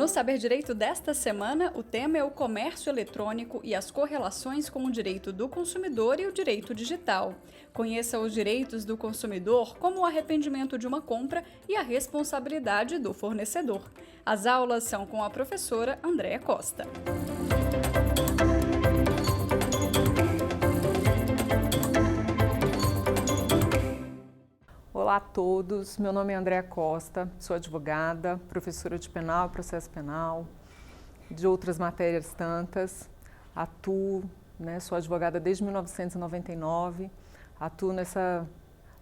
No Saber Direito desta semana, o tema é o comércio eletrônico e as correlações com o direito do consumidor e o direito digital. Conheça os direitos do consumidor, como o arrependimento de uma compra e a responsabilidade do fornecedor. As aulas são com a professora Andréa Costa. Olá a todos, meu nome é Andréa Costa, sou advogada, professora de penal e processo penal, de outras matérias tantas, atuo, sou advogada desde 1999, atuo nessa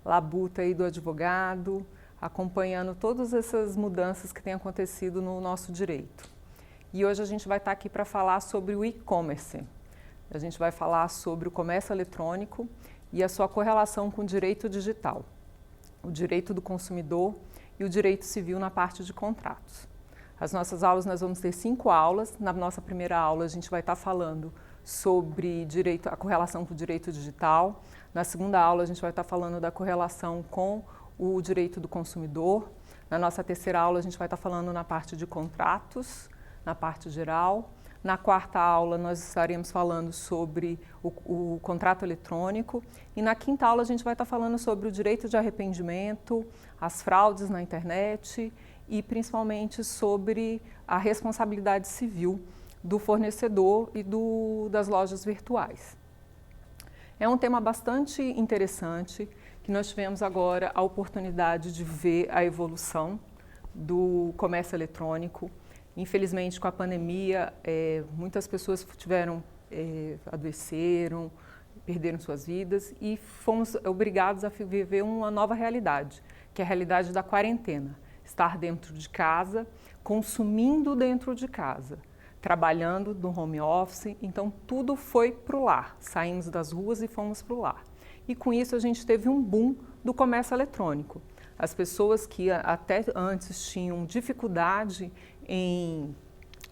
labuta aí do advogado, acompanhando todas essas mudanças que têm acontecido no nosso direito. E hoje a gente vai estar aqui para falar sobre o e-commerce. A gente vai falar sobre o comércio eletrônico e a sua correlação com o direito digital, o direito do consumidor e o direito civil na parte de contratos. As nossas aulas, nós vamos ter 5 aulas. Na nossa primeira aula, a gente vai estar falando sobre a correlação com o direito digital. Na segunda aula, a gente vai estar falando da correlação com o direito do consumidor. Na nossa terceira aula, a gente vai estar falando na parte de contratos, na parte geral. Na quarta aula, nós estaremos falando sobre o contrato eletrônico. E na quinta aula, a gente vai estar falando sobre o direito de arrependimento, as fraudes na internet e principalmente sobre a responsabilidade civil do fornecedor e das lojas virtuais. É um tema bastante interessante que nós tivemos agora a oportunidade de ver a evolução do comércio eletrônico. Infelizmente, com a pandemia, muitas pessoas adoeceram, perderam suas vidas e fomos obrigados a viver uma nova realidade, que é a realidade da quarentena. Estar dentro de casa, consumindo dentro de casa, trabalhando no home office, então tudo foi para o lar. Saímos das ruas e fomos para o lar. E com isso a gente teve um boom do comércio eletrônico. As pessoas que até antes tinham dificuldade em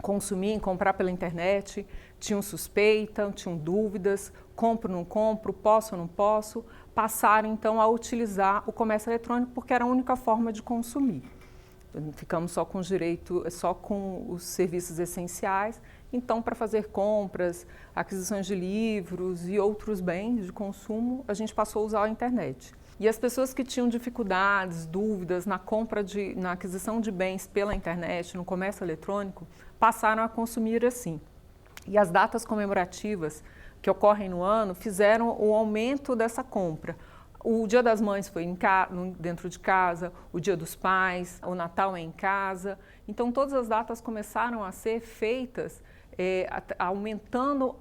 consumir, em comprar pela internet, tinham suspeita, tinham dúvidas, compro, não compro, posso ou não posso, passaram então a utilizar o comércio eletrônico porque era a única forma de consumir. Ficamos só com os serviços essenciais, então para fazer compras, aquisições de livros e outros bens de consumo, a gente passou a usar a internet. E as pessoas que tinham dificuldades, dúvidas na aquisição de bens pela internet, no comércio eletrônico, passaram a consumir assim. E as datas comemorativas que ocorrem no ano fizeram o aumento dessa compra. O Dia das Mães foi dentro de casa, o Dia dos Pais, o Natal é em casa. Então todas as datas começaram a ser feitas aumentando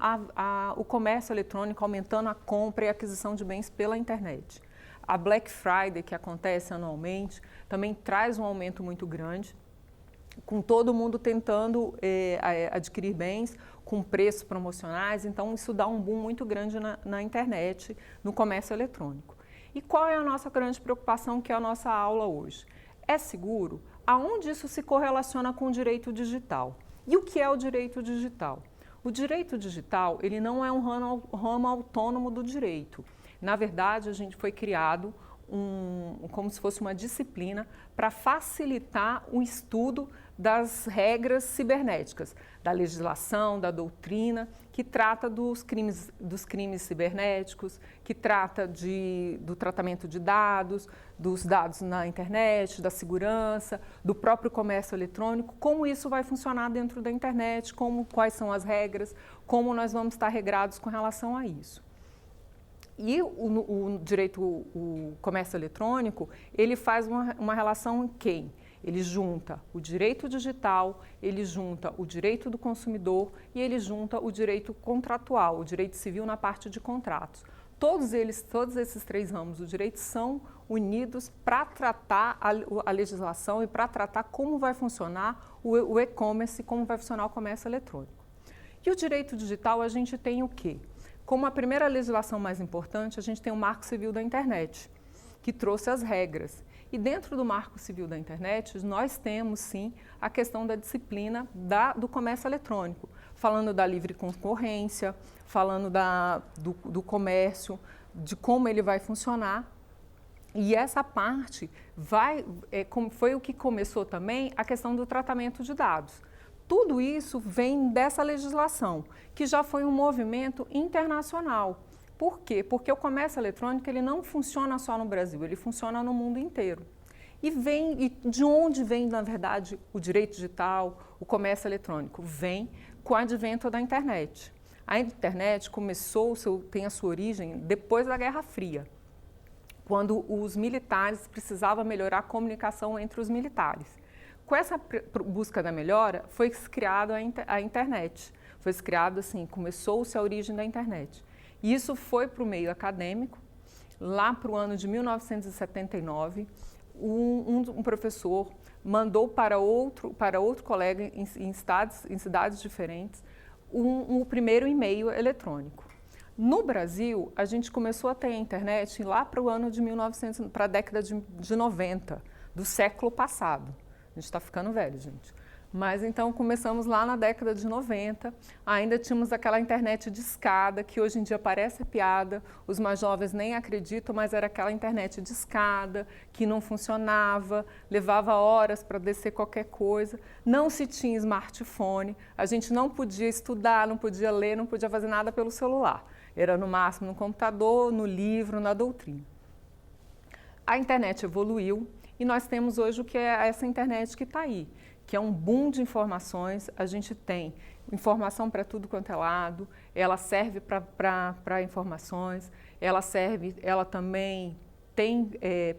o comércio eletrônico, aumentando a compra e a aquisição de bens pela internet. A Black Friday, que acontece anualmente, também traz um aumento muito grande, com todo mundo tentando adquirir bens com preços promocionais, então isso dá um boom muito grande na internet, no comércio eletrônico. E qual é a nossa grande preocupação, que é a nossa aula hoje? É seguro? Aonde isso se correlaciona com o direito digital? E o que é o direito digital? O direito digital, ele não é um ramo autônomo do direito. Na verdade, a gente foi criado como se fosse uma disciplina para facilitar o estudo das regras cibernéticas, da legislação, da doutrina, que trata dos crimes cibernéticos, que trata do tratamento de dados, dos dados na internet, da segurança, do próprio comércio eletrônico, como isso vai funcionar dentro da internet, quais são as regras, como nós vamos estar regrados com relação a isso. E o comércio eletrônico, ele faz uma relação em quem? Ele junta o direito digital, ele junta o direito do consumidor e ele junta o direito contratual, o direito civil na parte de contratos. Todos esses 3 ramos do direito são unidos para tratar a legislação e para tratar como vai funcionar o e-commerce, como vai funcionar o comércio eletrônico. E o direito digital, a gente tem o quê? Como a primeira legislação mais importante, a gente tem o Marco Civil da Internet, que trouxe as regras. E dentro do Marco Civil da Internet, nós temos, sim, a questão da disciplina do comércio eletrônico, falando da livre concorrência, falando do comércio, de como ele vai funcionar. E essa parte foi o que começou também a questão do tratamento de dados. Tudo isso vem dessa legislação, que já foi um movimento internacional. Por quê? Porque o comércio eletrônico ele não funciona só no Brasil, ele funciona no mundo inteiro. E de onde vem, na verdade, o direito digital, o comércio eletrônico? Vem com o advento da internet. A internet tem a sua origem depois da Guerra Fria, quando os militares precisavam melhorar a comunicação entre os militares. Com essa busca da melhora, foi criada a internet. Foi criado assim, começou-se a origem da internet. E isso foi para o meio acadêmico. Lá para o ano de 1979, um professor mandou para outro colega em cidades diferentes o primeiro e-mail eletrônico. No Brasil, a gente começou a ter a internet lá para o ano de 1900, para a década de 90, do século passado. A gente está ficando velho, gente. Mas então começamos lá na década de 90, ainda tínhamos aquela internet discada, que hoje em dia parece piada, os mais jovens nem acreditam, mas era aquela internet discada, que não funcionava, levava horas para descer qualquer coisa, não se tinha smartphone, a gente não podia estudar, não podia ler, não podia fazer nada pelo celular. Era no máximo no computador, no livro, na doutrina. A internet evoluiu e nós temos hoje o que é essa internet que está aí, que é um boom de informações. A gente tem informação para tudo quanto é lado, ela serve para informações, ela também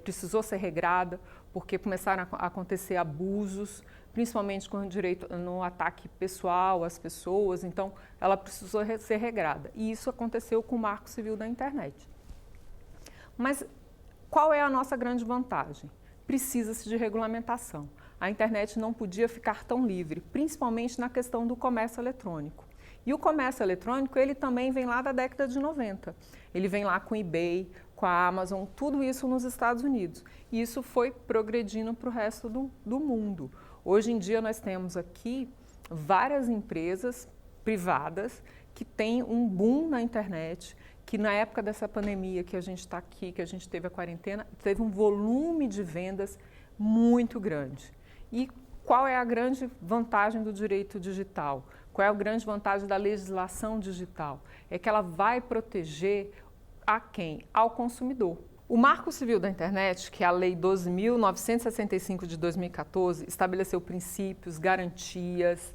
precisou ser regrada, porque começaram a acontecer abusos, principalmente no ataque pessoal às pessoas, então ela precisou ser regrada. E isso aconteceu com o Marco Civil da Internet. Mas qual é a nossa grande vantagem? Precisa-se de regulamentação. A internet não podia ficar tão livre, principalmente na questão do comércio eletrônico. E o comércio eletrônico, ele também vem lá da década de 90. Ele vem lá com o eBay, com a Amazon, tudo isso nos Estados Unidos. E isso foi progredindo para o resto do mundo. Hoje em dia nós temos aqui várias empresas privadas que têm um boom na internet, que na época dessa pandemia que a gente está aqui, que a gente teve a quarentena, teve um volume de vendas muito grande. E qual é a grande vantagem do direito digital? Qual é a grande vantagem da legislação digital? É que ela vai proteger a quem? Ao consumidor. O Marco Civil da Internet, que é a Lei 12.965 de 2014, estabeleceu princípios, garantias,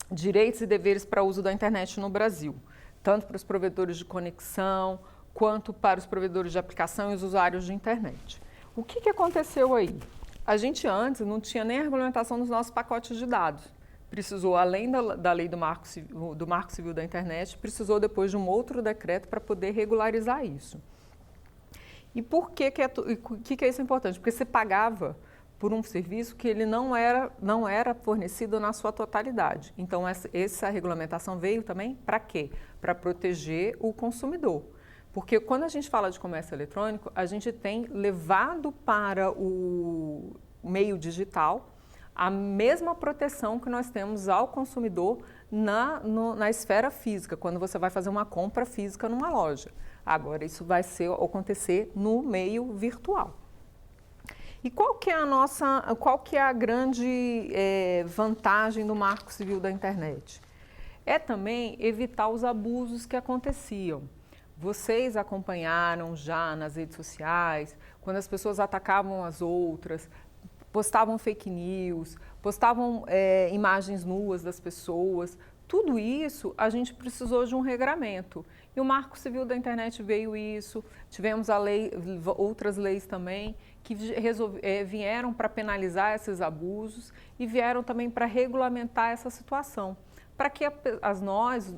direitos e deveres para o uso da internet no Brasil, tanto para os provedores de conexão, quanto para os provedores de aplicação e os usuários de internet. O que aconteceu aí? A gente antes não tinha nem a regulamentação dos nossos pacotes de dados. Precisou, além da lei do Marco Civil da Internet, precisou depois de um outro decreto para poder regularizar isso. E por que é isso importante? Porque você pagava por um serviço que ele não era fornecido na sua totalidade. Então, essa regulamentação veio também para quê? Para proteger o consumidor. Porque quando a gente fala de comércio eletrônico, a gente tem levado para o meio digital a mesma proteção que nós temos ao consumidor na esfera física, quando você vai fazer uma compra física numa loja. Agora, isso vai acontecer no meio virtual. E qual que é a grande vantagem do Marco Civil da Internet? É também evitar os abusos que aconteciam. Vocês acompanharam já nas redes sociais, quando as pessoas atacavam as outras, postavam fake news, postavam imagens nuas das pessoas. Tudo isso a gente precisou de um regramento. E o Marco Civil da Internet veio isso, tivemos outras leis também que vieram para penalizar esses abusos e vieram também para regulamentar essa situação, para que nós,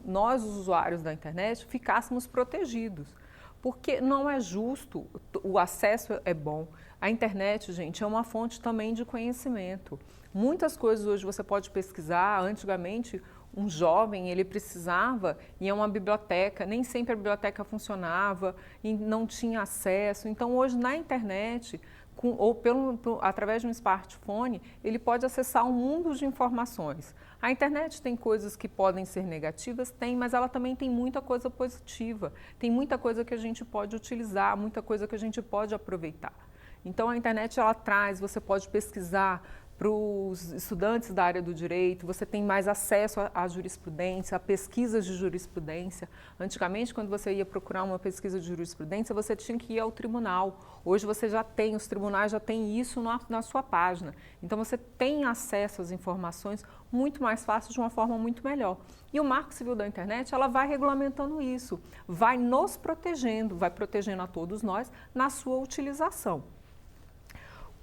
os usuários da internet, ficássemos protegidos. Porque não é justo, o acesso é bom. A internet, gente, é uma fonte também de conhecimento. Muitas coisas hoje você pode pesquisar. Antigamente, um jovem, ele precisava ir a uma biblioteca, nem sempre a biblioteca funcionava e não tinha acesso. Então, hoje, na internet, através de um smartphone, ele pode acessar um mundo de informações. A internet tem coisas que podem ser negativas? Tem, mas ela também tem muita coisa positiva. Tem muita coisa que a gente pode utilizar, muita coisa que a gente pode aproveitar. Então, a internet, ela traz, você pode pesquisar para os estudantes da área do direito, você tem mais acesso à jurisprudência, a pesquisas de jurisprudência. Antigamente, quando você ia procurar uma pesquisa de jurisprudência, você tinha que ir ao tribunal. Hoje você já tem, os tribunais já têm isso na sua página. Então você tem acesso às informações muito mais fácil, de uma forma muito melhor. E o Marco Civil da Internet, ela vai regulamentando isso, vai nos protegendo, vai protegendo a todos nós na sua utilização.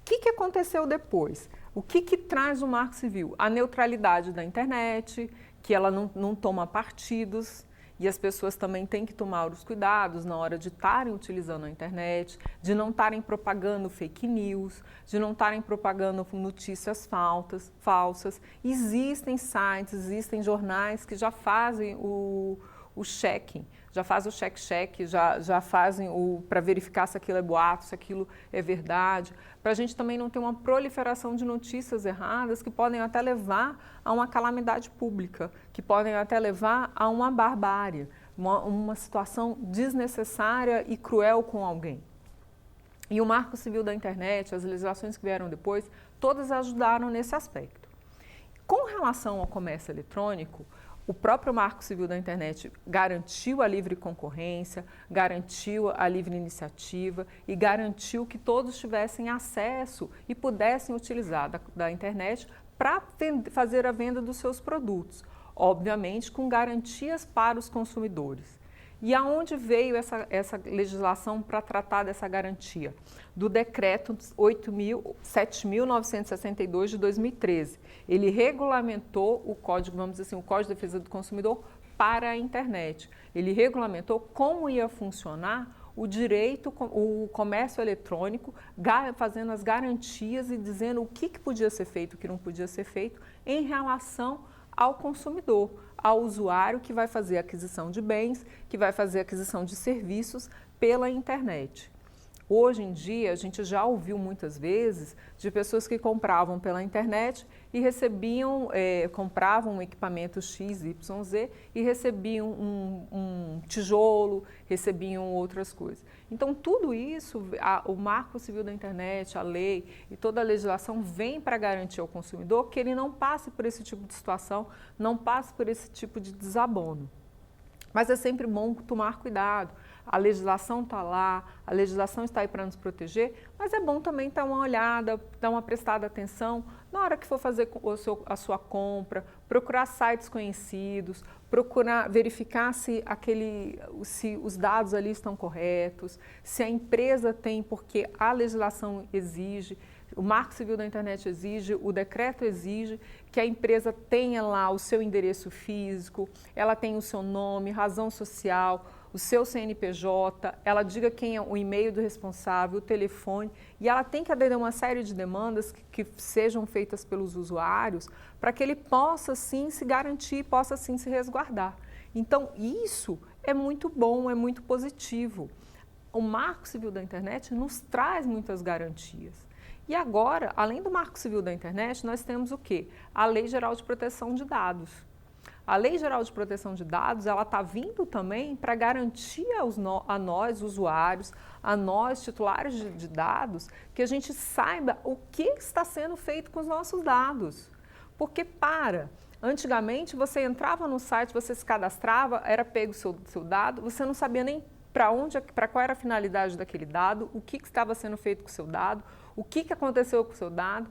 O que aconteceu depois? O que traz o Marco Civil? A neutralidade da internet, que ela não toma partidos, e as pessoas também têm que tomar os cuidados na hora de estarem utilizando a internet, de não estarem propagando fake news, de não estarem propagando notícias falsas. Existem sites, existem jornais que já fazem o checking, já fazem o check-check, já fazem para verificar se aquilo é boato, se aquilo é verdade, para a gente também não ter uma proliferação de notícias erradas que podem até levar a uma calamidade pública, que podem até levar a uma barbárie, uma situação desnecessária e cruel com alguém. E o Marco Civil da Internet, as legislações que vieram depois, todas ajudaram nesse aspecto. Com relação ao comércio eletrônico, o próprio Marco Civil da Internet garantiu a livre concorrência, garantiu a livre iniciativa e garantiu que todos tivessem acesso e pudessem utilizar da internet para fazer a venda dos seus produtos, obviamente com garantias para os consumidores. E aonde veio essa legislação para tratar dessa garantia? Do decreto 7.962 de 2013. Ele regulamentou o Código, vamos dizer assim, o Código de Defesa do Consumidor para a internet. Ele regulamentou como ia funcionar o direito, o comércio eletrônico, fazendo as garantias e dizendo o que podia ser feito, o que não podia ser feito em relação ao consumidor, ao usuário que vai fazer aquisição de bens, que vai fazer aquisição de serviços pela internet. Hoje em dia, a gente já ouviu muitas vezes de pessoas que compravam pela internet e recebiam, compravam um equipamento XYZ e recebiam um tijolo, recebiam outras coisas. Então, tudo isso, o Marco Civil da Internet, a lei e toda a legislação vem para garantir ao consumidor que ele não passe por esse tipo de situação, não passe por esse tipo de desabono. Mas é sempre bom tomar cuidado. A legislação está lá, a legislação está aí para nos proteger, mas é bom também dar uma olhada, dar uma prestada atenção na hora que for fazer a sua compra, procurar sites conhecidos, procurar verificar se os dados ali estão corretos, se a empresa tem, porque a legislação exige, o Marco Civil da Internet exige, o decreto exige que a empresa tenha lá o seu endereço físico, ela tenha o seu nome, razão social, o seu CNPJ, ela diga quem é o e-mail do responsável, o telefone, e ela tem que aderir a uma série de demandas que sejam feitas pelos usuários para que ele possa sim se garantir, possa sim se resguardar. Então, isso é muito bom, é muito positivo. O Marco Civil da Internet nos traz muitas garantias. E agora, além do Marco Civil da Internet, nós temos o quê? A Lei Geral de Proteção de Dados. A Lei Geral de Proteção de Dados, ela está vindo também para garantir a nós, usuários, a nós, titulares de dados, que a gente saiba o que está sendo feito com os nossos dados. Porque antigamente você entrava no site, você se cadastrava, era pego o seu dado, você não sabia nem para qual era a finalidade daquele dado, o que estava sendo feito com o seu dado, o que aconteceu com o seu dado.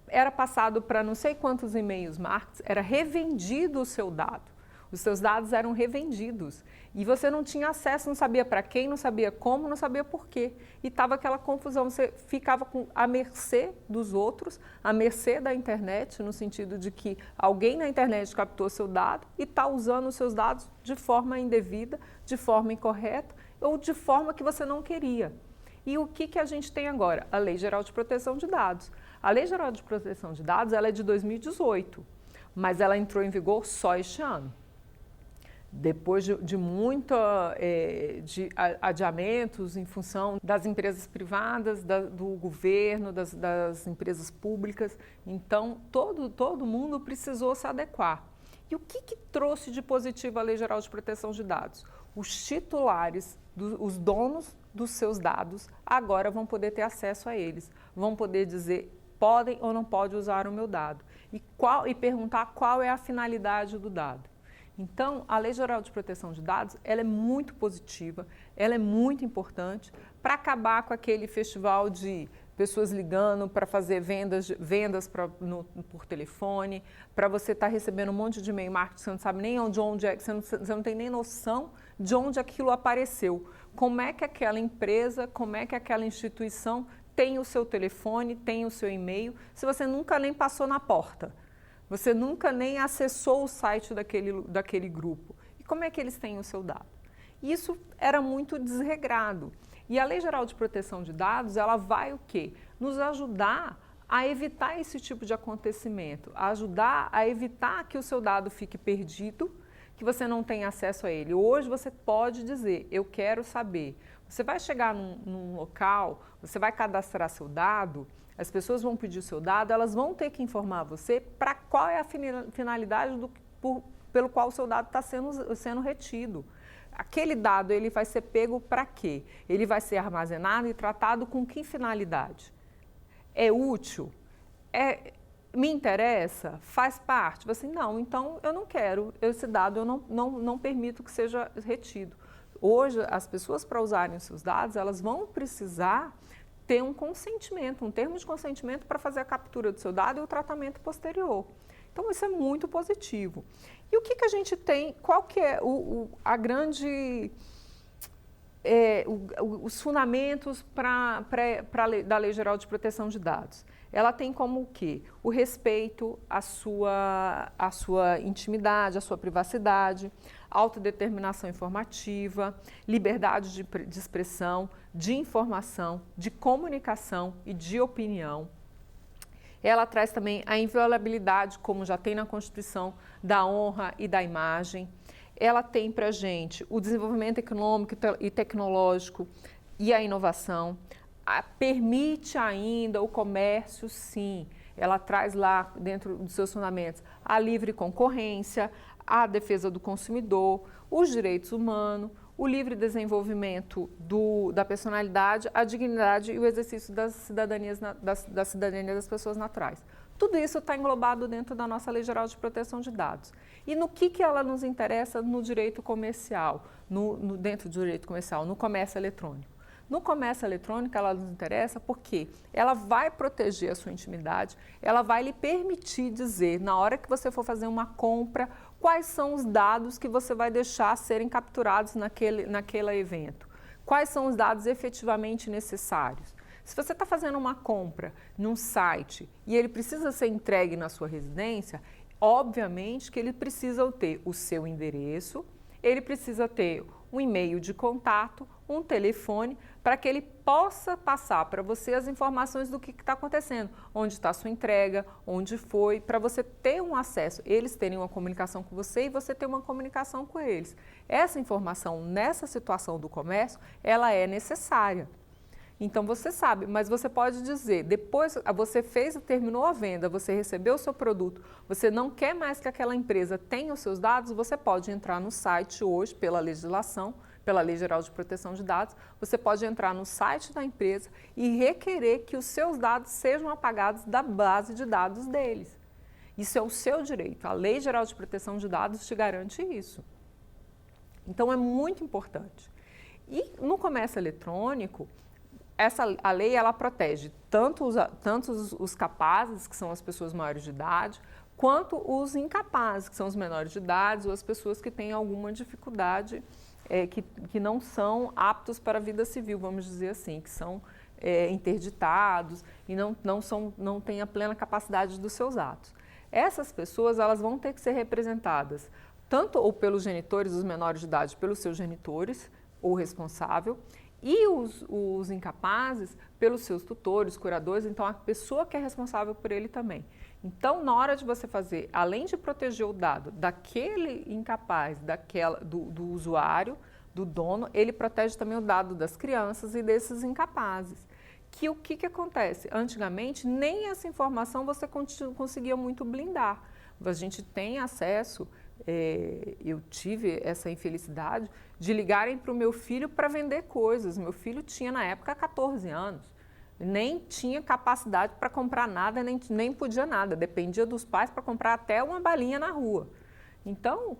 Era passado para não sei quantos e-mails marketing, era revendido o seu dado. Os seus dados eram revendidos e você não tinha acesso, não sabia para quem, não sabia como, não sabia por quê. E estava aquela confusão, você ficava à mercê dos outros, à mercê da internet, no sentido de que alguém na internet captou seu dado e está usando os seus dados de forma indevida, de forma incorreta ou de forma que você não queria. E o que a gente tem agora? A Lei Geral de Proteção de Dados. A Lei Geral de Proteção de Dados ela é de 2018, mas ela entrou em vigor só este ano. Depois de adiamentos em função das empresas privadas, do governo, das empresas públicas. Então, todo mundo precisou se adequar. E o que trouxe de positivo a Lei Geral de Proteção de Dados? Os titulares, os donos dos seus dados, agora vão poder ter acesso a eles, vão poder dizer podem ou não podem usar o meu dado e perguntar qual é a finalidade do dado. Então, a Lei Geral de Proteção de Dados, ela é muito positiva, ela é muito importante para acabar com aquele festival de pessoas ligando para fazer vendas por telefone, para você estar recebendo um monte de e-mail marketing, você não sabe nem onde é, você não tem nem noção de onde aquilo apareceu. Como é que aquela empresa, como é que aquela instituição tem o seu telefone, tem o seu e-mail, se você nunca nem passou na porta. Você nunca nem acessou o site daquele grupo. E como é que eles têm o seu dado? Isso era muito desregrado. E a Lei Geral de Proteção de Dados, ela vai o quê? Nos ajudar a evitar esse tipo de acontecimento, a ajudar a evitar que o seu dado fique perdido, que você não tenha acesso a ele. Hoje você pode dizer, eu quero saber. Você vai chegar num local, você vai cadastrar seu dado, as pessoas vão pedir o seu dado, elas vão ter que informar você para qual é a finalidade pelo qual o seu dado está sendo retido. Aquele dado ele vai ser pego para quê? Ele vai ser armazenado e tratado com que finalidade? É útil? Me interessa? Faz parte? Assim, não, então eu não quero esse dado, eu não permito que seja retido. Hoje, as pessoas para usarem os seus dados, elas vão precisar ter um consentimento, um termo de consentimento para fazer a captura do seu dado e o tratamento posterior. Então, isso é muito positivo. E o que a gente tem, qual que é os fundamentos da Lei Geral de Proteção de Dados? Ela tem como o quê? O respeito à sua intimidade, à sua privacidade, autodeterminação informativa, liberdade de expressão, de informação, de comunicação e de opinião. Ela traz também a inviolabilidade, como já tem na Constituição, da honra e da imagem. Ela tem para a gente o desenvolvimento econômico e tecnológico e a inovação. Permite ainda o comércio, sim. Ela traz lá, dentro dos seus fundamentos, a livre concorrência, a defesa do consumidor, os direitos humanos, o livre desenvolvimento da personalidade, a dignidade e o exercício da cidadania das pessoas naturais. Tudo isso está englobado dentro da nossa Lei Geral de Proteção de Dados. E no que ela nos interessa no direito comercial, dentro do direito comercial, no comércio eletrônico? No comércio eletrônico, ela nos interessa porque ela vai proteger a sua intimidade, ela vai lhe permitir dizer, na hora que você for fazer uma compra, quais são os dados que você vai deixar serem capturados naquele evento. Quais são os dados efetivamente necessários. Se você está fazendo uma compra num site e ele precisa ser entregue na sua residência, obviamente que ele precisa ter o seu endereço, ele precisa ter um e-mail de contato, um telefone, para que ele possa passar para você as informações do que está acontecendo, onde está a sua entrega, onde foi, para você ter um acesso, eles terem uma comunicação com você e você ter uma comunicação com eles. Essa informação, nessa situação do comércio, ela é necessária. Então você sabe, mas você pode dizer, depois você terminou a venda, você recebeu o seu produto, você não quer mais que aquela empresa tenha os seus dados, você pode entrar no site hoje, pela legislação, pela Lei Geral de Proteção de Dados, você pode entrar no site da empresa e requerer que os seus dados sejam apagados da base de dados deles. Isso é o seu direito, a Lei Geral de Proteção de Dados te garante isso. Então é muito importante. E no comércio eletrônico, a lei ela protege tanto os capazes, que são as pessoas maiores de idade, quanto os incapazes, que são os menores de idade ou as pessoas que têm alguma dificuldade, que não são aptos para a vida civil, vamos dizer assim, que são interditados e não têm a plena capacidade dos seus atos. Essas pessoas elas vão ter que ser representadas tanto ou pelos genitores, os menores de idade, pelos seus genitores ou responsável, e os incapazes pelos seus tutores, curadores, então a pessoa que é responsável por ele também. Então, na hora de você fazer, além de proteger o dado daquele incapaz, do usuário, do dono, ele protege também o dado das crianças e desses incapazes. Que o que acontece? Antigamente, nem essa informação você conseguia muito blindar. A gente tem acesso, eu tive essa infelicidade de ligarem para o meu filho para vender coisas. Meu filho tinha, na época, 14 anos. nem tinha capacidade para comprar nada, nem podia nada, dependia dos pais para comprar até uma balinha na rua. Então,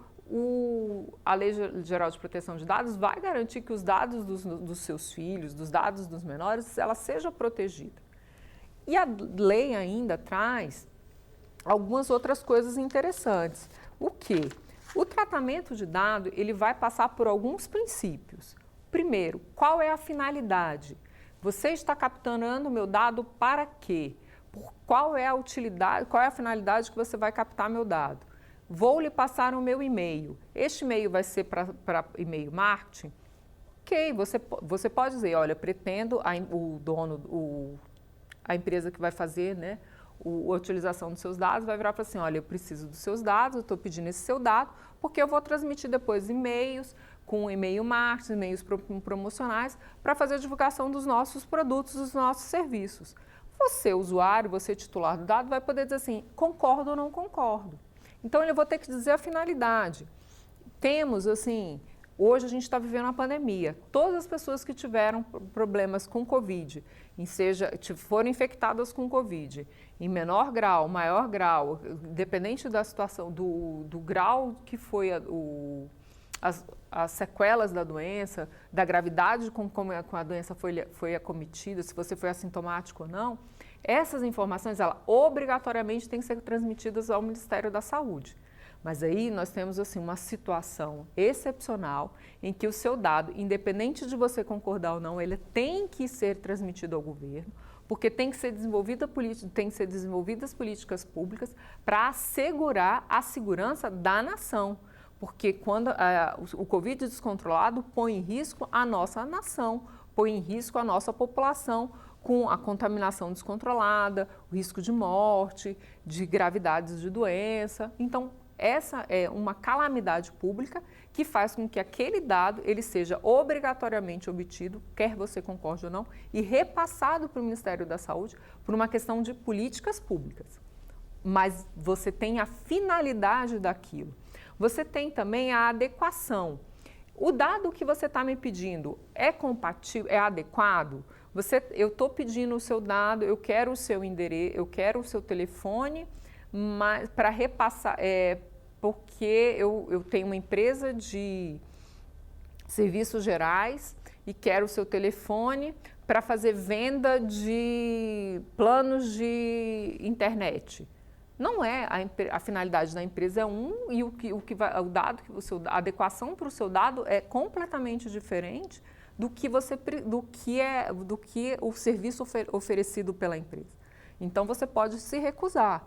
a Lei Geral de Proteção de Dados vai garantir que os dados dos seus filhos, dos dados dos menores, ela seja protegida. E a lei ainda traz algumas outras coisas interessantes. O quê? O tratamento de dado, ele vai passar por alguns princípios. Primeiro, qual é a finalidade? Você está capturando o meu dado para quê? Qual é a utilidade, qual é a finalidade que você vai captar meu dado? Vou lhe passar o meu e-mail. Este e-mail vai ser para e-mail marketing? Ok, você pode dizer, olha, pretendo, a empresa que vai fazer, né, a utilização dos seus dados vai virar para assim, olha, eu preciso dos seus dados, eu estou pedindo esse seu dado, porque eu vou transmitir depois e-mails, com e-mail marketing, e-mails promocionais, para fazer a divulgação dos nossos produtos, dos nossos serviços. Você, usuário, você titular do dado, vai poder dizer assim, concordo ou não concordo. Então, eu vou ter que dizer a finalidade. Temos, assim, hoje a gente está vivendo uma pandemia. Todas as pessoas que tiveram problemas com Covid, foram infectadas com Covid, em menor grau, maior grau, dependente da situação, do grau que foi as sequelas da doença, da gravidade como a doença foi acometida, se você foi assintomático ou não, essas informações, obrigatoriamente têm que ser transmitidas ao Ministério da Saúde. Mas aí nós temos assim, uma situação excepcional em que o seu dado, independente de você concordar ou não, ele tem que ser transmitido ao governo, porque tem que ser desenvolvidas políticas públicas para assegurar a segurança da nação. Porque quando o Covid descontrolado põe em risco a nossa nação, põe em risco a nossa população com a contaminação descontrolada, o risco de morte, de gravidades de doença. Então, essa é uma calamidade pública que faz com que aquele dado ele seja obrigatoriamente obtido, quer você concorde ou não, e repassado para o Ministério da Saúde por uma questão de políticas públicas. Mas você tem a finalidade daquilo. Você tem também a adequação. O dado que você está me pedindo é compatível, é adequado? Eu estou pedindo o seu dado, eu quero o seu endereço, eu quero o seu telefone, mas para repassar, porque eu tenho uma empresa de serviços gerais e quero o seu telefone para fazer venda de planos de internet. Não é a finalidade da empresa é e a adequação para o seu dado é completamente diferente do que o serviço oferecido pela empresa. Então você pode se recusar.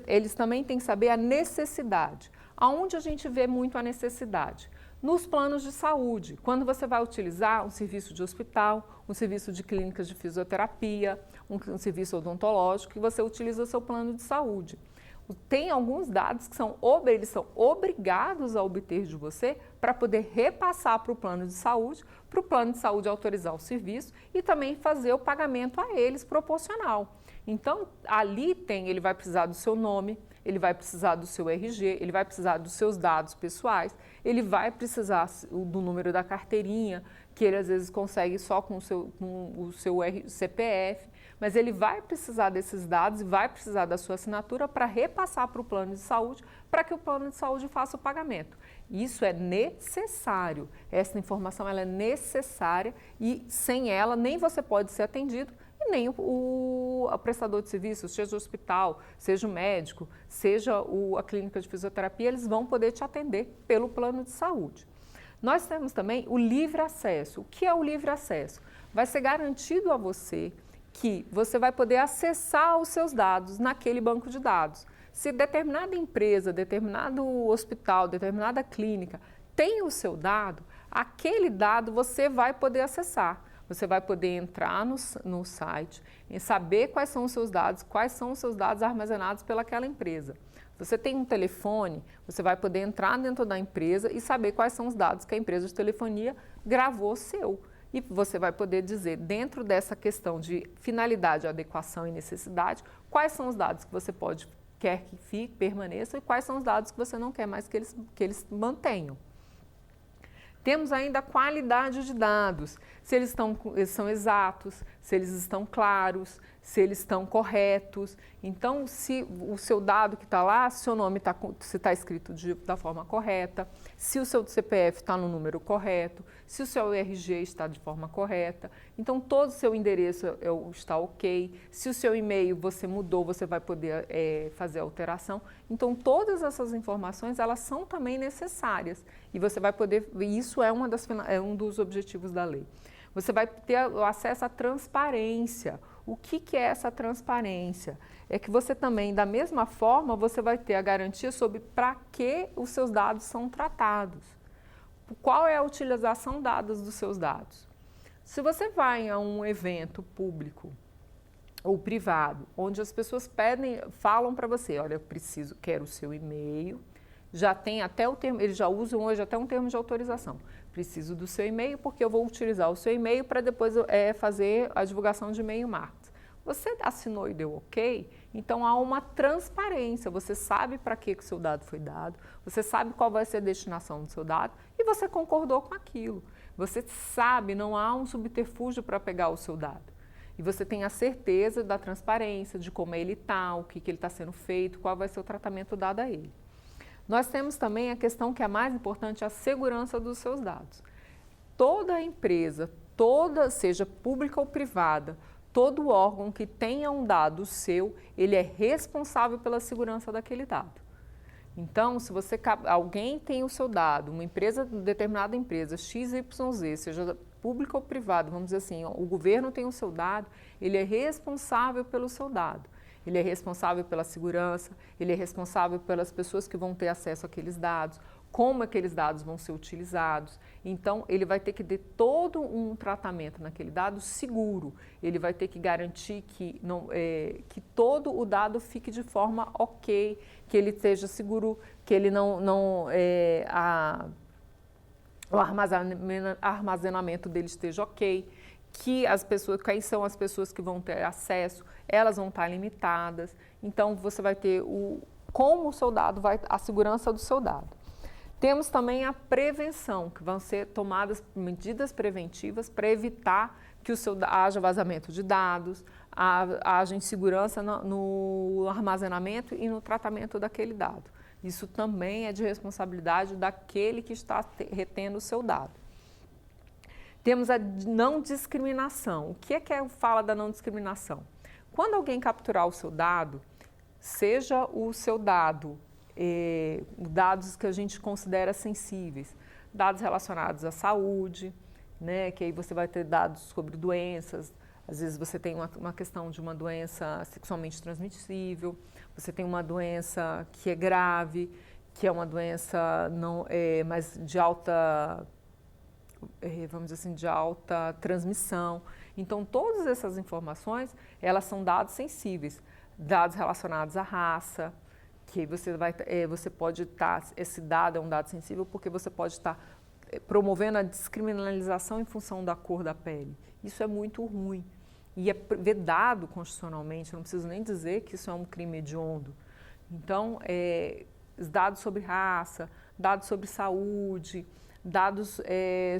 Eles também têm que saber a necessidade. Aonde a gente vê muito a necessidade? Nos planos de saúde, quando você vai utilizar um serviço de hospital, um serviço de clínicas de fisioterapia, um serviço odontológico, que você utiliza o seu plano de saúde. Tem alguns dados que eles são obrigados a obter de você para poder repassar para o plano de saúde autorizar o serviço e também fazer o pagamento a eles proporcional. Então, ali ele vai precisar do seu nome, ele vai precisar do seu RG, ele vai precisar dos seus dados pessoais, ele vai precisar do número da carteirinha, que ele às vezes consegue só com o seu CPF, mas ele vai precisar desses dados e vai precisar da sua assinatura para repassar para o plano de saúde, para que o plano de saúde faça o pagamento. Isso é necessário, essa informação ela é necessária e sem ela nem você pode ser atendido e nem o prestador de serviços, seja o hospital, seja o médico, seja a clínica de fisioterapia, eles vão poder te atender pelo plano de saúde. Nós temos também o livre acesso. O que é o livre acesso? Vai ser garantido a você que você vai poder acessar os seus dados naquele banco de dados. Se determinada empresa, determinado hospital, determinada clínica tem o seu dado, aquele dado você vai poder acessar. Você vai poder entrar no site e saber quais são os seus dados armazenados pelaquela empresa. Você tem um telefone, você vai poder entrar dentro da empresa e saber quais são os dados que a empresa de telefonia gravou seu. E você vai poder dizer, dentro dessa questão de finalidade, adequação e necessidade, quais são os dados que você quer que permaneçam e quais são os dados que você não quer mais que eles mantenham. Temos ainda a qualidade de dados, se eles são exatos, se eles estão claros, se eles estão corretos. Então, se o seu dado que está lá, se o seu nome está escrito da forma correta, se o seu CPF está no número correto, se o seu RG está de forma correta. Então, todo o seu endereço está ok. Se o seu e-mail você mudou, você vai poder fazer a alteração. Então, todas essas informações, elas são também necessárias. E você vai poder, isso é um dos objetivos da lei. Você vai ter o acesso à transparência. O que é essa transparência? É que você também, da mesma forma, você vai ter a garantia sobre para que os seus dados são tratados. Qual é a utilização dada dos seus dados? Se você vai a um evento público ou privado, onde as pessoas falam para você, olha, quero o seu e-mail, já tem até o termo, eles já usam hoje até um termo de autorização. Preciso do seu e-mail porque eu vou utilizar o seu e-mail para depois fazer a divulgação de e-mail marketing. Você assinou e deu ok? Então há uma transparência, você sabe para que o seu dado foi dado, você sabe qual vai ser a destinação do seu dado e você concordou com aquilo. Você sabe, não há um subterfúgio para pegar o seu dado. E você tem a certeza da transparência, de como ele está, o que ele está sendo feito, qual vai ser o tratamento dado a ele. Nós temos também a questão que é a mais importante, a segurança dos seus dados. Toda empresa, seja pública ou privada, todo órgão que tenha um dado seu, ele é responsável pela segurança daquele dado. Então, se alguém tem o seu dado, uma determinada empresa, XYZ, seja pública ou privada, vamos dizer assim, o governo tem o seu dado, ele é responsável pelo seu dado. Ele é responsável pela segurança, ele é responsável pelas pessoas que vão ter acesso àqueles dados, como aqueles dados vão ser utilizados. Então, ele vai ter que ter todo um tratamento naquele dado seguro. Ele vai ter que garantir que todo o dado fique de forma ok, que ele esteja seguro, que ele o armazenamento dele esteja ok, que quem são as pessoas que vão ter acesso, elas vão estar limitadas. Então, você vai ter como o seu dado a segurança do seu dado. Temos também a prevenção, que vão ser tomadas medidas preventivas para evitar que haja vazamento de dados, haja insegurança no armazenamento e no tratamento daquele dado. Isso também é de responsabilidade daquele que está retendo o seu dado. Temos a não discriminação. O que fala da não discriminação? Quando alguém capturar o seu dado, seja o seu dado, dados que a gente considera sensíveis, dados relacionados à saúde, né, que aí você vai ter dados sobre doenças, às vezes você tem uma questão de uma doença sexualmente transmissível, você tem uma doença que é grave, que é uma doença mais de alta, vamos dizer assim, de alta transmissão. Então, todas essas informações, elas são dados sensíveis, dados relacionados à raça, que você pode estar, esse dado é um dado sensível porque você pode estar promovendo a descriminalização em função da cor da pele. Isso é muito ruim e é vedado constitucionalmente, não preciso nem dizer que isso é um crime hediondo. Então, dados sobre raça, dados sobre saúde, dados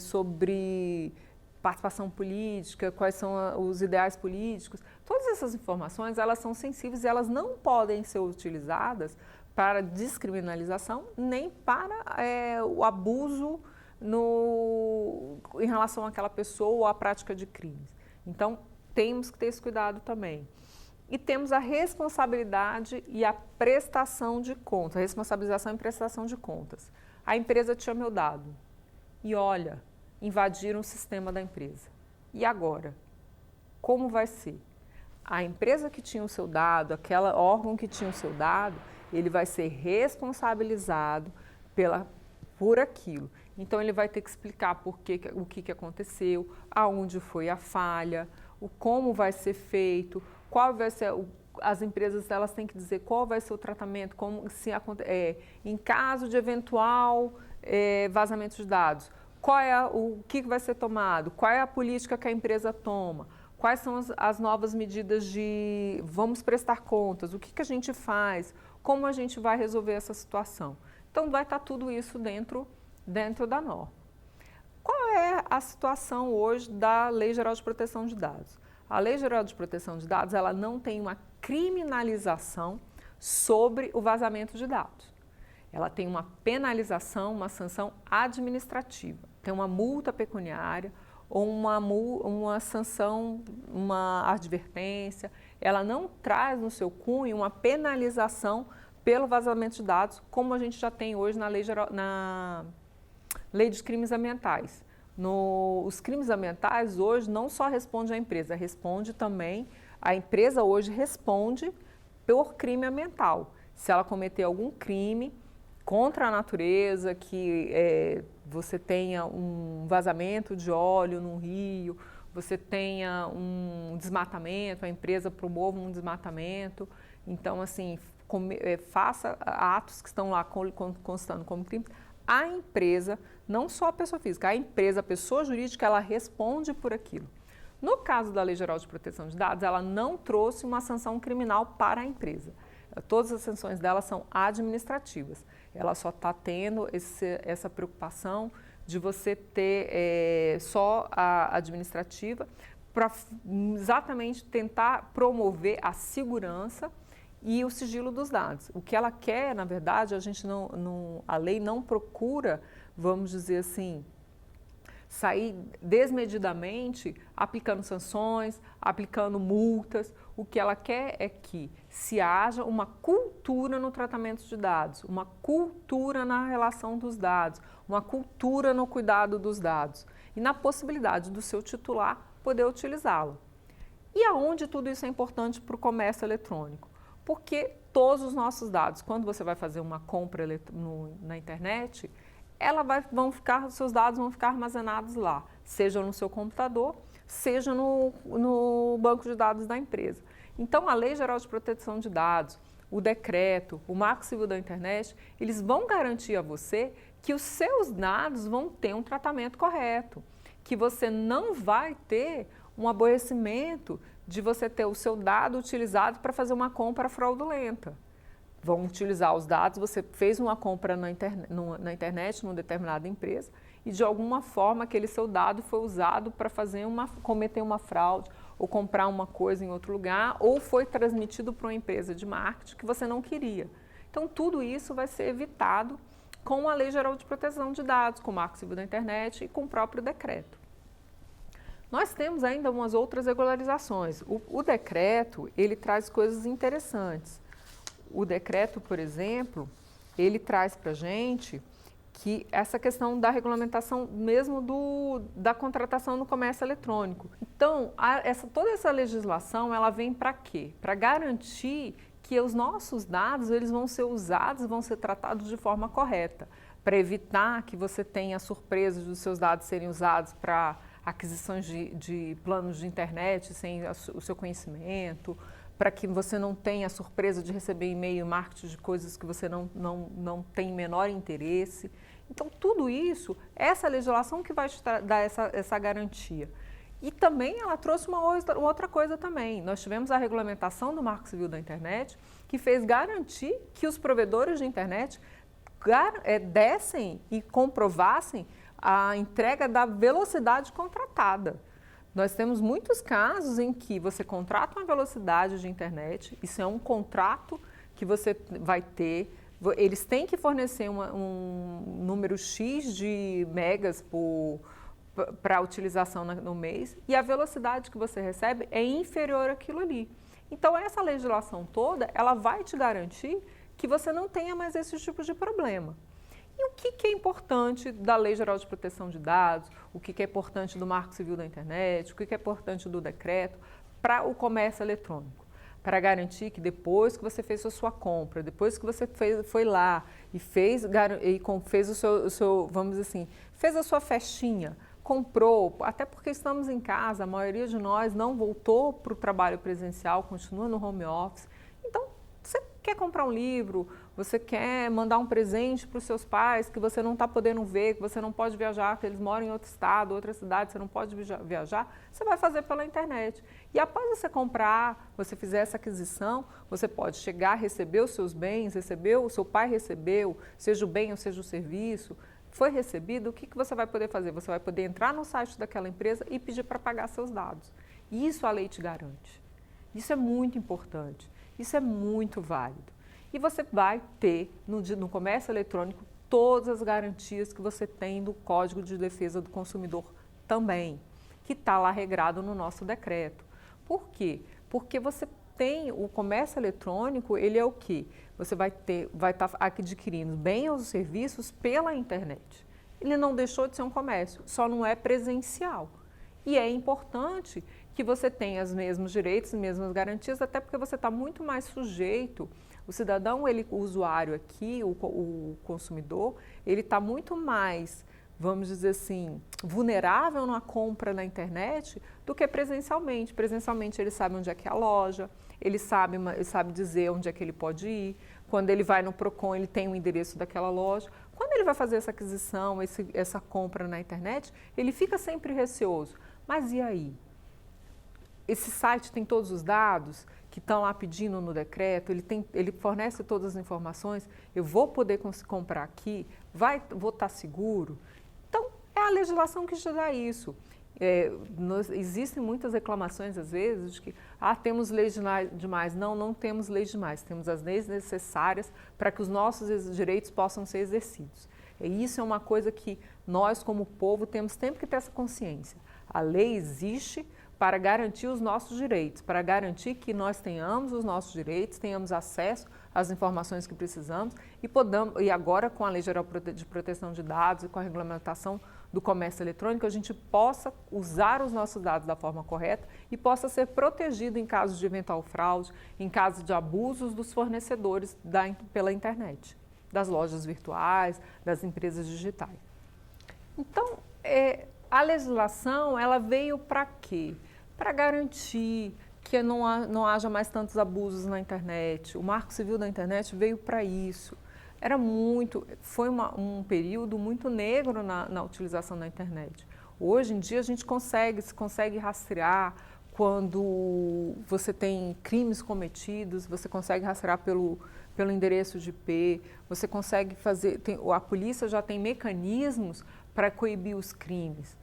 sobre participação política, quais são os ideais políticos, todas essas informações, elas são sensíveis e elas não podem ser utilizadas para descriminalização nem para o abuso em relação àquela pessoa ou à prática de crimes. Então, temos que ter esse cuidado também. E temos a responsabilidade e a prestação de contas, a responsabilização e prestação de contas. A empresa tinha meu dado e olha, invadiram o sistema da empresa. E agora? Como vai ser? A empresa que tinha o seu dado, aquele órgão que tinha o seu dado, ele vai ser responsabilizado por aquilo. Então, ele vai ter que explicar o que aconteceu, aonde foi a falha, como vai ser feito, qual vai ser as empresas elas têm que dizer qual vai ser o tratamento, em caso de eventual vazamento de dados, o que vai ser tomado, qual é a política que a empresa toma, quais são as novas medidas de vamos prestar contas, o que a gente faz, como a gente vai resolver essa situação. Então, vai estar tudo isso dentro da norma. Qual é a situação hoje da Lei Geral de Proteção de Dados? a Lei Geral de Proteção de Dados, ela não tem uma criminalização sobre o vazamento de dados. Ela tem uma penalização, uma sanção administrativa. Tem uma multa pecuniária ou uma sanção, uma advertência. Ela não traz no seu cunho uma penalização pelo vazamento de dados, como a gente já tem hoje na Lei dos Crimes Ambientais. Os crimes ambientais hoje não só responde à empresa, responde também, a empresa hoje responde por crime ambiental. Se ela cometer algum crime contra a natureza, que você tenha um vazamento de óleo num rio, você tenha um desmatamento, a empresa promova um desmatamento, então assim, faça atos que estão lá constando como crime, a empresa, não só a pessoa física, a empresa, a pessoa jurídica, ela responde por aquilo. No caso da Lei Geral de Proteção de Dados, ela não trouxe uma sanção criminal para a empresa. Todas as sanções dela são administrativas. Ela só está tendo essa preocupação de você ter só a administrativa para exatamente tentar promover a segurança e o sigilo dos dados. O que ela quer, na verdade, a lei não procura, vamos dizer assim, sair desmedidamente aplicando sanções, aplicando multas. O que ela quer é que se haja uma cultura no tratamento de dados, uma cultura na relação dos dados, uma cultura no cuidado dos dados e na possibilidade do seu titular poder utilizá-lo. E aonde tudo isso é importante para o comércio eletrônico? Porque todos os nossos dados, quando você vai fazer uma compra na internet, seus dados vão ficar armazenados lá, seja no seu computador, seja no banco de dados da empresa. Então, a Lei Geral de Proteção de Dados, o decreto, o Marco Civil da Internet, eles vão garantir a você que os seus dados vão ter um tratamento correto, que você não vai ter um aborrecimento de você ter o seu dado utilizado para fazer uma compra fraudulenta. Vão utilizar os dados, você fez uma compra na internet, numa determinada empresa, e de alguma forma aquele seu dado foi usado para cometer uma fraude, ou comprar uma coisa em outro lugar, ou foi transmitido para uma empresa de marketing que você não queria. Então, tudo isso vai ser evitado com a Lei Geral de Proteção de Dados, com o Marco Civil da Internet e com o próprio decreto. Nós temos ainda umas outras regularizações. O decreto, ele traz coisas interessantes. O decreto, por exemplo, ele traz para a gente que essa questão da regulamentação mesmo da contratação no comércio eletrônico. Então, toda essa legislação, ela vem para quê? Para garantir que os nossos dados eles vão ser usados, vão ser tratados de forma correta, para evitar que você tenha surpresas dos seus dados serem usados para aquisições de planos de internet sem o seu conhecimento, para que você não tenha a surpresa de receber e-mail marketing de coisas que você não tem menor interesse. Então, tudo isso, essa legislação que vai te dar essa garantia. E também ela trouxe uma outra coisa também. Nós tivemos a regulamentação do Marco Civil da Internet, que fez garantir que os provedores de internet dessem e comprovassem a entrega da velocidade contratada. Nós temos muitos casos em que você contrata uma velocidade de internet, isso é um contrato que você vai ter, eles têm que fornecer um número X de megas para utilização no mês e a velocidade que você recebe é inferior àquilo ali. Então, essa legislação toda, ela vai te garantir que você não tenha mais esse tipo de problema. E o que é importante da Lei Geral de Proteção de Dados, o que é importante do Marco Civil da Internet, o que é importante do decreto para o comércio eletrônico? Para garantir que depois que você fez a sua compra, depois que você foi lá e fez o seu, vamos dizer assim, fez a sua festinha, comprou, até porque estamos em casa, a maioria de nós não voltou para o trabalho presencial, continua no home office. Então, você quer comprar um livro, você quer mandar um presente para os seus pais que você não está podendo ver, que você não pode viajar, que eles moram em outro estado, outra cidade, você não pode viajar, você vai fazer pela internet. E após você comprar, você fizer essa aquisição, você pode chegar, receber os seus bens, o seu pai recebeu, seja o bem ou seja o serviço, foi recebido, o que você vai poder fazer? Você vai poder entrar no site daquela empresa e pedir para pagar seus dados. Isso a lei te garante. Isso é muito importante, isso é muito válido. E você vai ter no comércio eletrônico todas as garantias que você tem do Código de Defesa do Consumidor também, que está lá regrado no nosso decreto. Por quê? Porque você tem o comércio eletrônico, ele é o quê? Você vai estar adquirindo bens ou serviços pela internet. Ele não deixou de ser um comércio, só não é presencial. E é importante que você tenha os mesmos direitos, as mesmas garantias, até porque você está muito mais sujeito. O cidadão, o usuário aqui, o consumidor, ele está muito mais, vamos dizer assim, vulnerável na compra na internet do que presencialmente. Presencialmente ele sabe onde é que é a loja, ele sabe dizer onde é que ele pode ir. Quando ele vai no Procon, ele tem o endereço daquela loja. Quando ele vai fazer essa aquisição, essa compra na internet, ele fica sempre receoso. Mas e aí? Esse site tem todos os dados que estão lá pedindo no decreto, ele fornece todas as informações, eu vou poder comprar aqui, vou estar seguro? Então, é a legislação que te dá isso. Existem muitas reclamações, às vezes, de que temos leis demais. Não, não temos leis demais, temos as leis necessárias para que os nossos direitos possam ser exercidos. E isso é uma coisa que nós, como povo, temos sempre que ter essa consciência. A lei existe para garantir os nossos direitos, para garantir que nós tenhamos os nossos direitos, tenhamos acesso às informações que precisamos e agora com a Lei Geral de Proteção de Dados e com a regulamentação do comércio eletrônico, a gente possa usar os nossos dados da forma correta e possa ser protegido em caso de eventual fraude, em caso de abusos dos fornecedores pela internet, das lojas virtuais, das empresas digitais. Então, a legislação, ela veio para quê? Para garantir que não haja mais tantos abusos na internet. O Marco Civil da Internet veio para isso. Foi um período muito negro na utilização da internet. Hoje em dia a gente consegue rastrear quando você tem crimes cometidos, você consegue rastrear pelo endereço de IP, você consegue a polícia já tem mecanismos para coibir os crimes.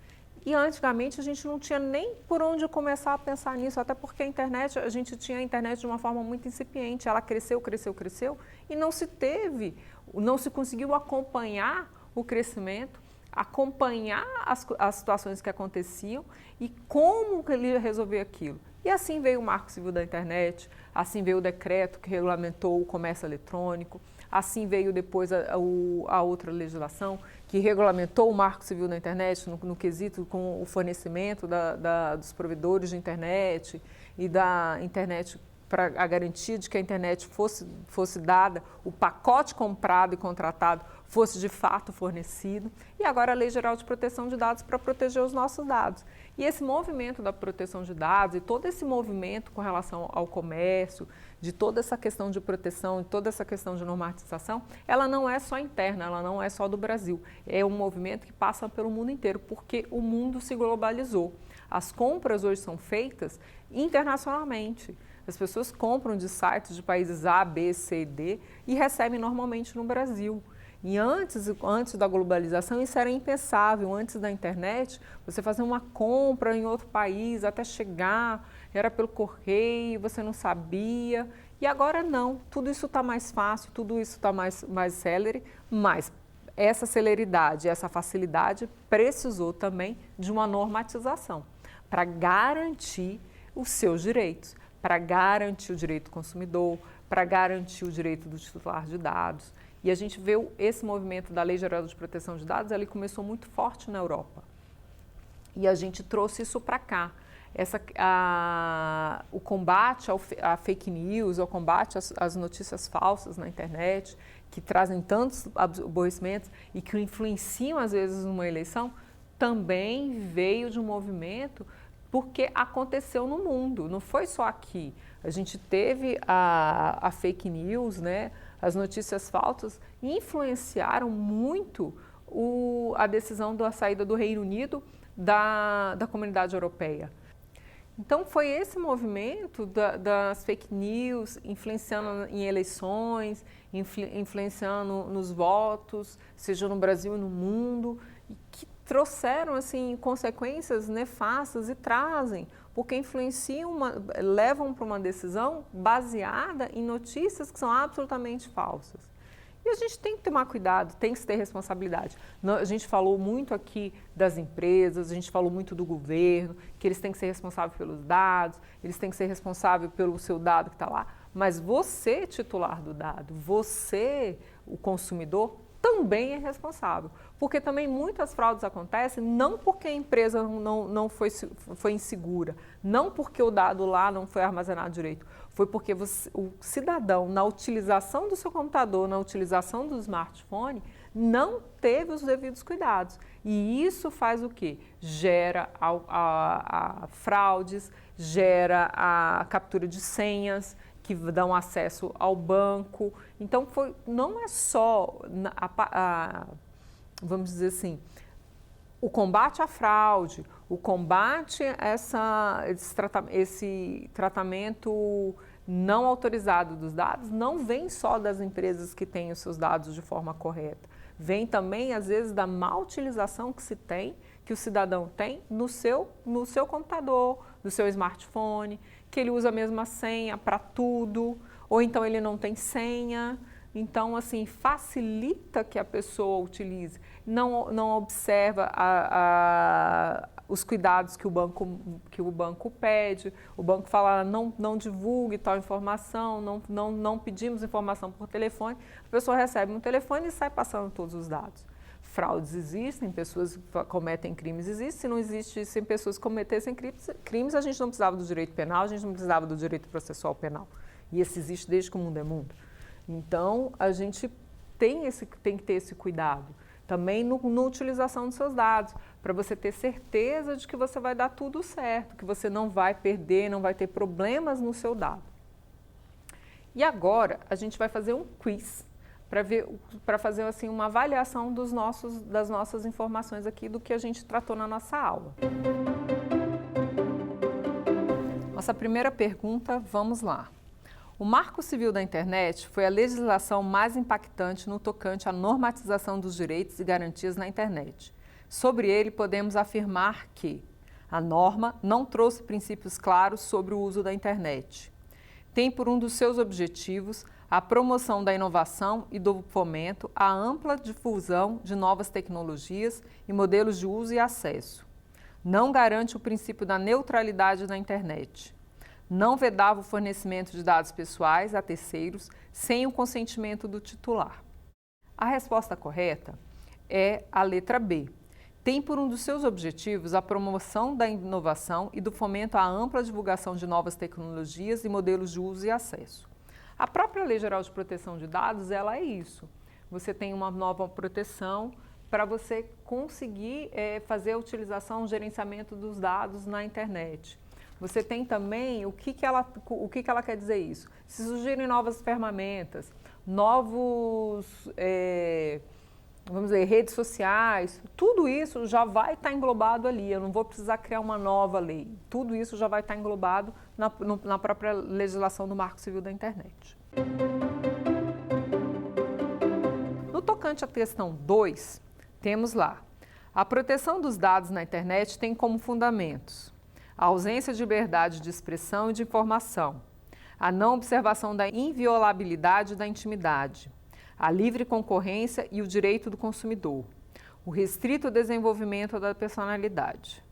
E antigamente a gente não tinha nem por onde começar a pensar nisso, até porque a gente tinha a internet de uma forma muito incipiente, ela cresceu e não se conseguiu acompanhar o crescimento, acompanhar as situações que aconteciam e como que ele resolveu aquilo. E assim veio o Marco Civil da Internet, assim veio o decreto que regulamentou o comércio eletrônico, assim veio depois a outra legislação que regulamentou o Marco Civil da Internet no quesito com o fornecimento dos provedores de internet e da internet para a garantia de que a internet fosse dada, o pacote comprado e contratado fosse de fato fornecido. E agora a Lei Geral de Proteção de Dados para proteger os nossos dados. E esse movimento da proteção de dados e todo esse movimento com relação ao comércio, de toda essa questão de proteção e toda essa questão de normatização, ela não é só interna, ela não é só do Brasil. É um movimento que passa pelo mundo inteiro, porque o mundo se globalizou. As compras hoje são feitas internacionalmente. As pessoas compram de sites de países A, B, C, D e recebem normalmente no Brasil. E antes da globalização, isso era impensável. Antes da internet, você fazer uma compra em outro país até chegar, era pelo correio, você não sabia. E agora não, tudo isso está mais fácil, tudo isso está mais célere, mas essa celeridade, essa facilidade precisou também de uma normatização para garantir os seus direitos, para garantir o direito do consumidor, para garantir o direito do titular de dados. E a gente vê esse movimento da Lei Geral de Proteção de Dados, ele começou muito forte na Europa. E a gente trouxe isso para cá. O combate à fake news, o combate às notícias falsas na internet, que trazem tantos aborrecimentos e que influenciam, às vezes, numa eleição, também veio de um movimento porque aconteceu no mundo, não foi só aqui. A gente teve a fake news, né? As notícias falsas influenciaram muito a decisão da saída do Reino Unido da Comunidade Europeia. Então, foi esse movimento das fake news influenciando em eleições, influenciando nos votos, seja no Brasil e no mundo, que trouxeram assim, consequências nefastas e trazem, porque levam para uma decisão baseada em notícias que são absolutamente falsas. E a gente tem que tomar cuidado, tem que ter responsabilidade. A gente falou muito aqui das empresas, a gente falou muito do governo, que eles têm que ser responsáveis pelos dados, eles têm que ser responsáveis pelo seu dado que está lá, mas você, titular do dado, você, o consumidor, também é responsável. Porque também muitas fraudes acontecem não porque a empresa não foi insegura, não porque o dado lá não foi armazenado direito, foi porque o cidadão, na utilização do seu computador, na utilização do smartphone, não teve os devidos cuidados. E isso faz o quê? Gera fraudes, gera a captura de senhas, que dão acesso ao banco. Então, não é só, vamos dizer assim, o combate à fraude, o combate a esse tratamento não autorizado dos dados, não vem só das empresas que têm os seus dados de forma correta. Vem também, às vezes, da má utilização que o cidadão tem no seu computador, no seu smartphone, que ele usa a mesma senha para tudo, ou então ele não tem senha. Então, assim, facilita que a pessoa utilize, não observa os cuidados que o banco pede, o banco fala não divulgue tal informação, não pedimos informação por telefone, a pessoa recebe um telefone e sai passando todos os dados. Fraudes existem, pessoas que cometem crimes existem, se não existissem pessoas que cometessem crimes, a gente não precisava do direito penal, a gente não precisava do direito processual penal. E esse existe desde que o mundo é mundo. Então, a gente tem que ter esse cuidado. Também na utilização dos seus dados, para você ter certeza de que você vai dar tudo certo, que você não vai perder, não vai ter problemas no seu dado. E agora, a gente vai fazer um quiz para fazer assim, uma avaliação das nossas informações aqui, do que a gente tratou na nossa aula. Nossa primeira pergunta, vamos lá. O Marco Civil da Internet foi a legislação mais impactante no tocante à normatização dos direitos e garantias na internet. Sobre ele, podemos afirmar que a norma não trouxe princípios claros sobre o uso da internet. Tem por um dos seus objetivos a promoção da inovação e do fomento à ampla difusão de novas tecnologias e modelos de uso e acesso. Não garante o princípio da neutralidade na internet. Não vedava o fornecimento de dados pessoais a terceiros sem o consentimento do titular. A resposta correta é a letra B. Tem por um dos seus objetivos a promoção da inovação e do fomento à ampla divulgação de novas tecnologias e modelos de uso e acesso. A própria Lei Geral de Proteção de Dados, ela é isso. Você tem uma nova proteção para você conseguir fazer a utilização, o gerenciamento dos dados na internet. Você tem também o que ela quer dizer isso? Se surgirem novas ferramentas, novos, vamos dizer, redes sociais, tudo isso já vai estar englobado ali. Eu não vou precisar criar uma nova lei. Tudo isso já vai estar englobado na própria legislação do Marco Civil da Internet. No tocante à questão 2, temos lá: a proteção dos dados na internet tem como fundamentos a ausência de liberdade de expressão e de informação, a não observação da inviolabilidade da intimidade, a livre concorrência e o direito do consumidor, o restrito desenvolvimento da personalidade.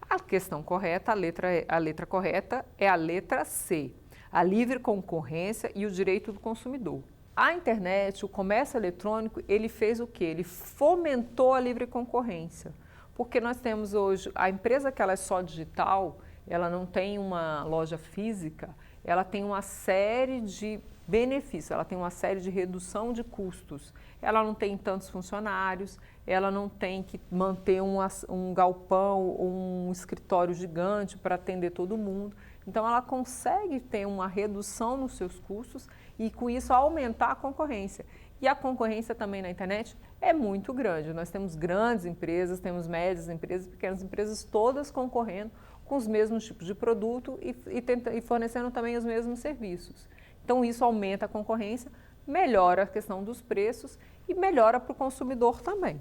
A questão correta, a letra correta é a letra C, a livre concorrência e o direito do consumidor. A internet, o comércio eletrônico, ele fez o quê? Ele fomentou a livre concorrência. Porque nós temos hoje, a empresa que ela é só digital, ela não tem uma loja física, ela tem uma série de benefícios, ela tem uma série de redução de custos. Ela não tem tantos funcionários, ela não tem que manter um galpão ou um escritório gigante para atender todo mundo. Então, ela consegue ter uma redução nos seus custos e, com isso, aumentar a concorrência. E a concorrência também na internet é muito grande. Nós temos grandes empresas, temos médias empresas, pequenas empresas, todas concorrendo com os mesmos tipos de produto e fornecendo também os mesmos serviços. Então, isso aumenta a concorrência, melhora a questão dos preços e melhora para o consumidor também.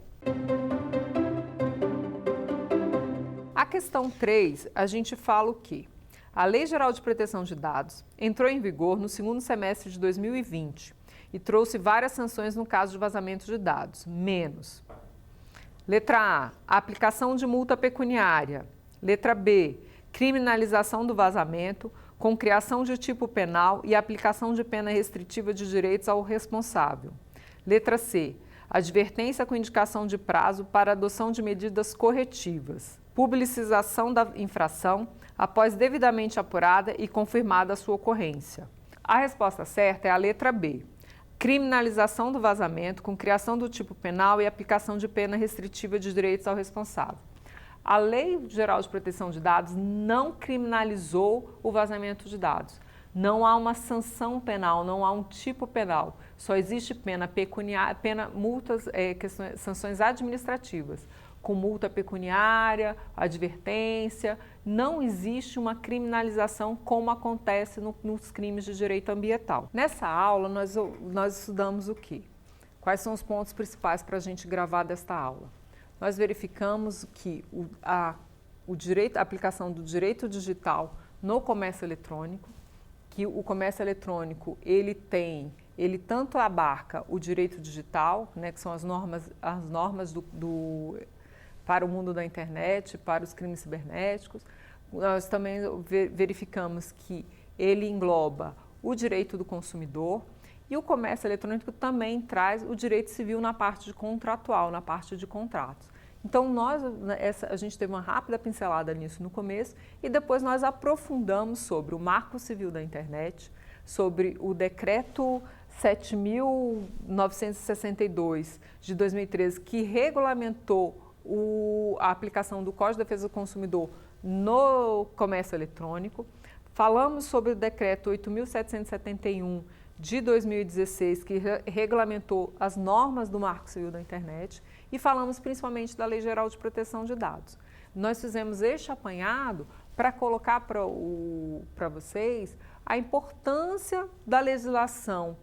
A Na questão 3, a gente fala o quê? A Lei Geral de Proteção de Dados entrou em vigor no segundo semestre de 2020 e trouxe várias sanções no caso de vazamento de dados, menos. Letra A, aplicação de multa pecuniária. Letra B, criminalização do vazamento com criação de tipo penal e aplicação de pena restritiva de direitos ao responsável. Letra C, advertência com indicação de prazo para adoção de medidas corretivas. Publicização da infração após devidamente apurada e confirmada a sua ocorrência. A resposta certa é a letra B. Criminalização do vazamento com criação do tipo penal e aplicação de pena restritiva de direitos ao responsável. A Lei Geral de Proteção de Dados não criminalizou o vazamento de dados. Não há uma sanção penal, não há um tipo penal. Só existe pena pecuniária, multas, sanções administrativas, com multa pecuniária, advertência. Não existe uma criminalização como acontece nos crimes de direito ambiental. Nessa aula, nós estudamos o quê? Quais são os pontos principais para a gente gravar desta aula? Nós verificamos que a aplicação do direito digital no comércio eletrônico, que o comércio eletrônico ele tanto abarca o direito digital, né, que são as normas para o mundo da internet, para os crimes cibernéticos. Nós também verificamos que ele engloba o direito do consumidor e o comércio eletrônico também traz o direito civil na parte contratual, na parte de contratos. Então, a gente teve uma rápida pincelada nisso no começo e depois nós aprofundamos sobre o Marco Civil da Internet, sobre o Decreto 7.962 de 2013, que regulamentou a aplicação do Código de Defesa do Consumidor no comércio eletrônico. Falamos sobre o Decreto 8.771 de 2016, que regulamentou as normas do Marco Civil da Internet, e falamos principalmente da Lei Geral de Proteção de Dados. Nós fizemos este apanhado para colocar para vocês a importância da legislação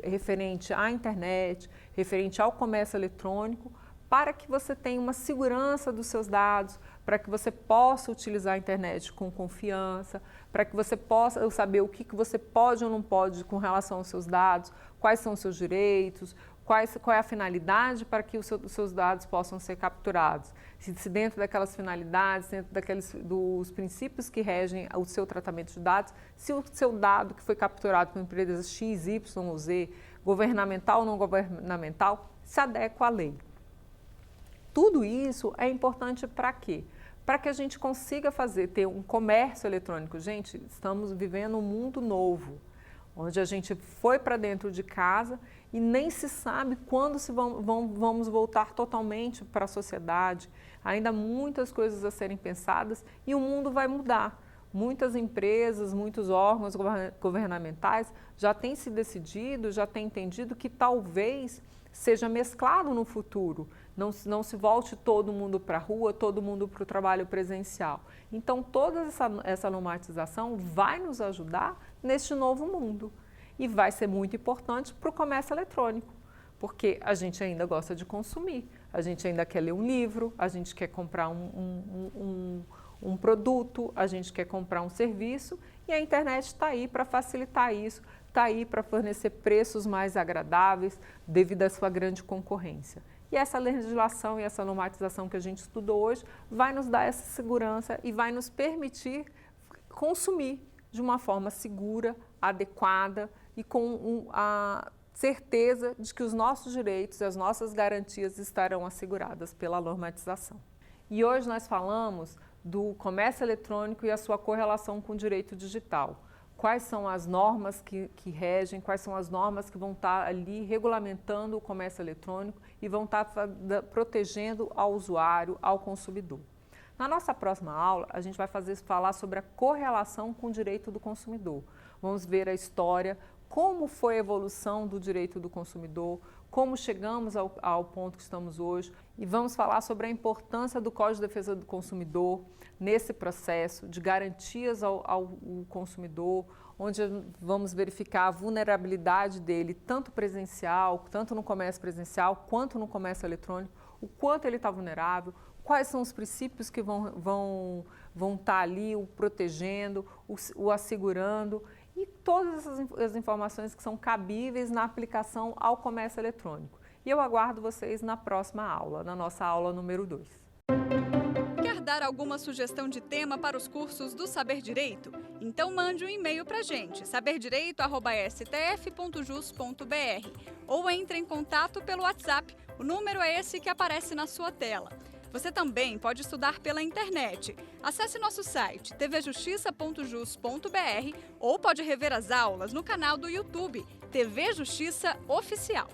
referente à internet, referente ao comércio eletrônico, para que você tenha uma segurança dos seus dados, para que você possa utilizar a internet com confiança, para que você possa saber o que você pode ou não pode com relação aos seus dados, quais são os seus direitos, qual é a finalidade para que os seus dados possam ser capturados. Se dentro daquelas finalidades, dentro dos princípios que regem o seu tratamento de dados, se o seu dado que foi capturado por empresas X, Y ou Z, governamental ou não governamental, se adequa à lei. Tudo isso é importante para quê? Para que a gente consiga ter um comércio eletrônico. Gente, estamos vivendo um mundo novo, onde a gente foi para dentro de casa e nem se sabe quando vamos voltar totalmente para a sociedade. Ainda há muitas coisas a serem pensadas e o mundo vai mudar. Muitas empresas, muitos órgãos governamentais já têm se decidido, já têm entendido que talvez seja mesclado no futuro. Não se volte todo mundo para a rua, todo mundo para o trabalho presencial. Então, toda essa normatização vai nos ajudar neste novo mundo. E vai ser muito importante para o comércio eletrônico, porque a gente ainda gosta de consumir, a gente ainda quer ler um livro, a gente quer comprar um produto, a gente quer comprar um serviço e a internet está aí para facilitar isso, está aí para fornecer preços mais agradáveis devido à sua grande concorrência. E essa legislação e essa normatização que a gente estudou hoje vai nos dar essa segurança e vai nos permitir consumir de uma forma segura, adequada e com a certeza de que os nossos direitos e as nossas garantias estarão asseguradas pela normatização. E hoje nós falamos do comércio eletrônico e a sua correlação com o direito digital. Quais são as normas que regem, quais são as normas que vão estar ali regulamentando o comércio eletrônico e vão estar protegendo ao usuário, ao consumidor. Na nossa próxima aula, a gente vai falar sobre a correlação com o direito do consumidor. Vamos ver a história, como foi a evolução do direito do consumidor, como chegamos ao ponto que estamos hoje e vamos falar sobre a importância do Código de Defesa do Consumidor nesse processo de garantias ao consumidor, onde vamos verificar a vulnerabilidade dele, tanto presencial, tanto no comércio presencial, quanto no comércio eletrônico, o quanto ele está vulnerável, quais são os princípios que vão estar ali o protegendo, o assegurando e todas as informações que são cabíveis na aplicação ao comércio eletrônico. E eu aguardo vocês na próxima aula, na nossa aula número 2. Quer dar alguma sugestão de tema para os cursos do Saber Direito? Então mande um e-mail para a gente, saberdireito@stf.jus.br, ou entre em contato pelo WhatsApp, o número é esse que aparece na sua tela. Você também pode estudar pela internet. Acesse nosso site tvjustiça.jus.br ou pode rever as aulas no canal do YouTube TV Justiça Oficial.